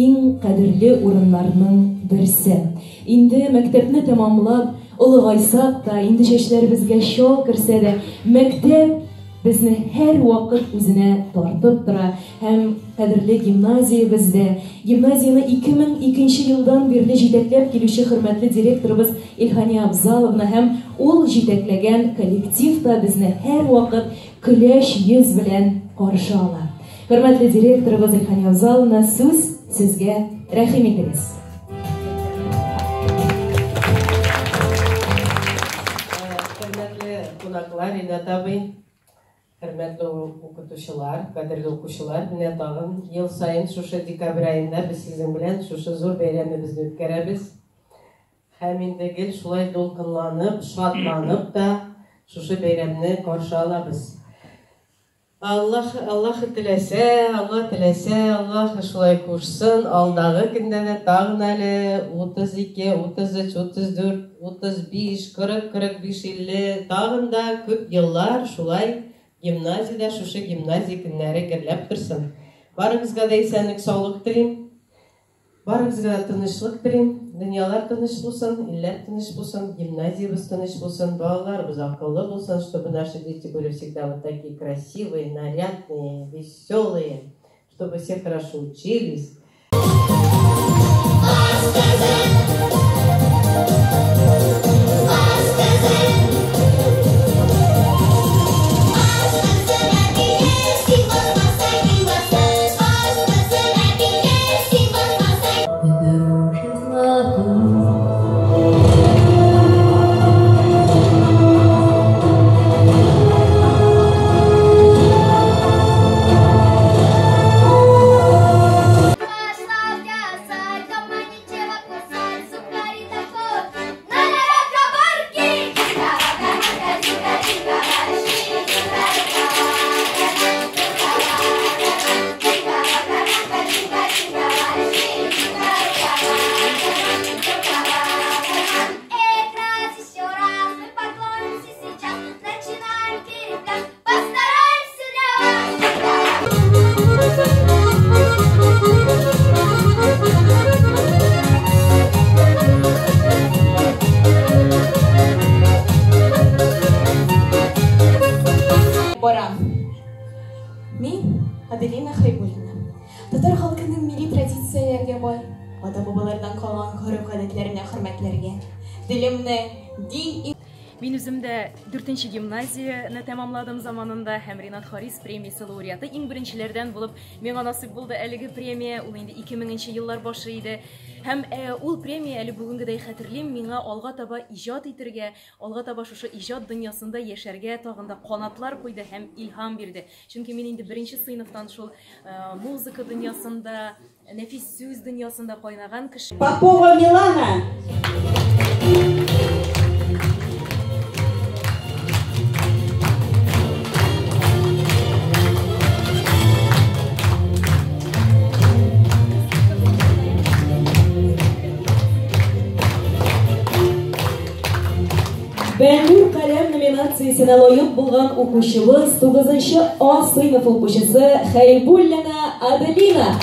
Иң кадерле урыннарның берсе. Инде мәктәпне тәмамлап, олыгайсак та, инде чәчләребезгә чал керсә дә, мәктәп безне һәр вакыт үзенә тартып тора. Һәм кадерле гимназиябездә, гимназияны 2002 елдан бирле җитәкләп килүче хөрмәтле директорыбыз Илхания Абзаловна һәм ул җитәкләгән коллектив та безне һәр вакыт көләч йөз белән каршы ала. Хөрмәтле директорыбыз Илхания Абзаловна, сүз сезгә, рәхим итегез. Hürmetli konaklar, Rинат абый, hürmetli укытучылар, кадерле укучылар, менә тагын ел сайын шушы декабрь айында без сезнең белән шушы зур бәйрәмебезне үткәрәбез. Һәм инде гел шулай дулкынланып, шатланып та шушы бәйрәмне каршы алабыз. Аллах теләсә, Аллах шулай кушсын, алдагы көндә тагын әле 32, 33, 34, 35, 40, 45, 50 тагын да күп еллар шулай гимназиядә шушы гимназия көннәре гөрләп торсын. Барыгызга да исәнлек, саулык телим. Барыгызга да тынычлык телим. Дөньялар тыныч булсын, илләр тыныч булсын, гимназиябыз тыныч булсын, балаларыбыз акыллы булсын, чтобы наши дети были всегда вот такие красивые, нарядные, веселые, чтобы все хорошо учились. Мин Аделина Хайбуллина. Татар халкының милли традицияләргә бай, ата-бабалардан калган гореф-гадәтләренә хөрмәтләргә, дилемне дин. Мин үзем дә 4нче гимназияны тәмамладым заманында һәм Ринат Харис премиясе лауреаты иң беренчеләрдән булып, миңа насыйп булды әлеге премия. Ул инде 2000нче еллар башы иде. Һәм ул премия әле бүгенгедәй хәтерлим, миңа алга таба иҗат итәргә, алга таба шушы иҗат дөньясында яшәргә тагын да канатлар куйды һәм илһам бирде. Чөнки мин инде 1нче сыйныфтан шул музыка дөньясында, нәфис сүз дөньясында кайнаган кеше. Попова Милана. Бәңгүр каләм номинациясенә лаек булган укучыбыз 9нчы А сыйныф укучысы Хайбуллина Аделина.